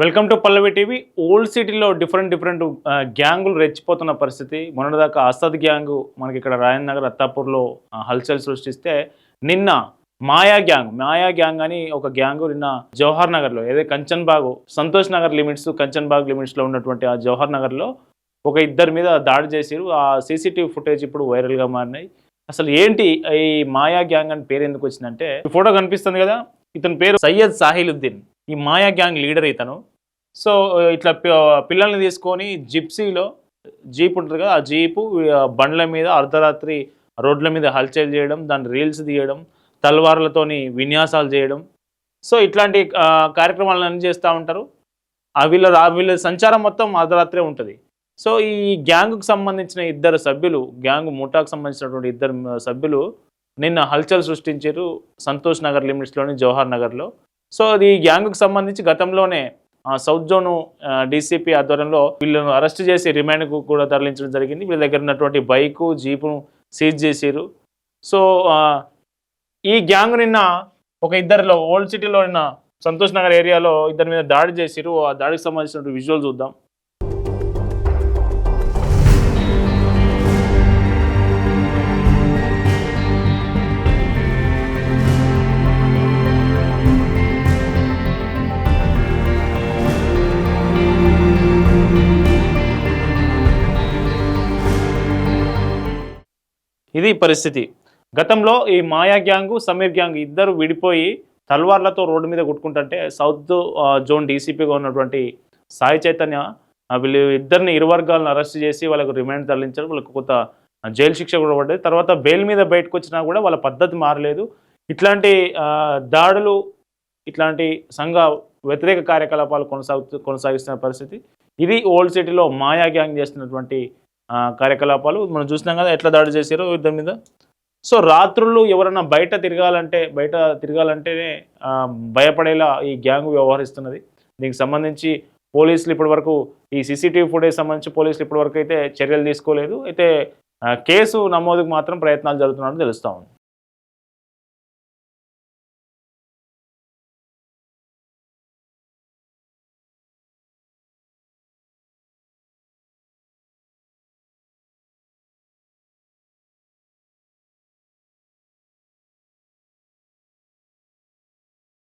Welcome to Pallavi TV. Old సిటీలో different గ్యాంగులు రెచ్చిపోతున్న పరిస్థితి. మొన్నటిదాకా అసద్ గ్యాంగు మనకి ఇక్కడ రాయన్ నగర్ అత్తాపూర్లో హల్చల్ సృష్టిస్తే నిన్న మాయా గ్యాంగ్ అని ఒక గ్యాంగు నిన్న జవహర్ నగర్లో ఏదైతే కంచన్బాగ్ సంతోష్ నగర్ లిమిట్స్ కంచన్బాగ్ లిమిట్స్లో ఉన్నటువంటి ఆ జవహర్ నగర్లో ఒక ఇద్దరి మీద దాడి చేసిరు. ఆ సీసీటీవీ ఫుటేజ్ ఇప్పుడు వైరల్గా మారినాయి. అసలు ఏంటి ఈ మాయా గ్యాంగ్ అని పేరు ఎందుకు వచ్చిందంటే, ఈ ఫోటో కనిపిస్తుంది కదా, ఇతని పేరు సయ్యద్ సాహిలుద్దీన్. ఈ మాయా గ్యాంగ్ లీడర్ ఇతను. సో ఇట్లా పిల్లల్ని తీసుకొని జిప్సీలో జీప్ ఉంటుంది కదా, ఆ జీపు బండ్ల మీద అర్ధరాత్రి రోడ్ల మీద హల్చల్ చేయడం, దాన్ని రీల్స్ తీయడం, తల్వార్లతోని విన్యాసాలు చేయడం. సో ఇట్లాంటి కార్యక్రమాలను చేస్తూ ఉంటారు. వీళ్ళ సంచారం మొత్తం అర్ధరాత్రే ఉంటుంది. సో ఈ గ్యాంగుకు సంబంధించిన ఇద్దరు సభ్యులు, గ్యాంగ్ ముఠాకు సంబంధించినటువంటి ఇద్దరు సభ్యులు నిన్న హల్చల్ సృష్టించారు సంతోష్ నగర్ లిమిట్స్లోని జవహర్ నగర్లో. సో ఈ గ్యాంగుకు సంబంధించి గతంలోనే సౌత్ జోన్ డీసీపీ ఆధ్వర్యంలో వీళ్ళను అరెస్ట్ చేసి రిమాండ్కు కూడా తరలించడం జరిగింది. వీళ్ళ దగ్గర ఉన్నటువంటి బైకు జీపును సీజ్ చేశారు. సో ఈ గ్యాంగ్ నిన్న ఒక ఇద్దరిలో ఓల్డ్ సిటీలో నిన్న సంతోష్ నగర్ ఏరియాలో ఇద్దరి మీద దాడి చేశారు. ఆ దాడికి సంబంధించినటువంటి విజువల్ చూద్దాం. ఇది పరిస్థితి. గతంలో ఈ మాయా గ్యాంగు సమీర్ గ్యాంగ్ ఇద్దరు విడిపోయి తల్వార్లతో రోడ్డు మీద కొట్టుకుంటుంటే సౌత్ జోన్ డీసీపీగా ఉన్నటువంటి సాయి చైతన్య వీళ్ళు ఇద్దరిని ఇరు వర్గాలను అరెస్ట్ చేసి వాళ్ళకు రిమాండ్ తరలించారు. వాళ్ళకు కొంత జైలు శిక్ష కూడా పడ్డది. తర్వాత బెయిల్ మీద బయటకు వచ్చినా కూడా వాళ్ళ పద్ధతి మారలేదు. ఇట్లాంటి దాడులు, ఇట్లాంటి సంఘ వ్యతిరేక కార్యకలాపాలు కొనసాగిస్తున్న పరిస్థితి. ఇది ఓల్డ్ సిటీలో మాయా గ్యాంగ్ చేస్తున్నటువంటి కార్యకలాపాలు. మనం చూసినాం కదా ఎట్లా దాడి చేశారో ఇద్దరి మీద. సో రాత్రులు ఎవరన్నా బయట తిరగాలంటేనే భయపడేలా ఈ గ్యాంగ్ వ్యవహరిస్తున్నది. దీనికి సంబంధించి పోలీసులు ఇప్పటివరకు ఈ సీసీటీవీ ఫుటేజ్ సంబంధించి పోలీసులు ఇప్పటివరకు అయితే చర్యలు తీసుకోలేదు. అయితే కేసు నమోదుకు మాత్రం ప్రయత్నాలు జరుగుతున్నట్టు తెలుస్తూ ఉంది.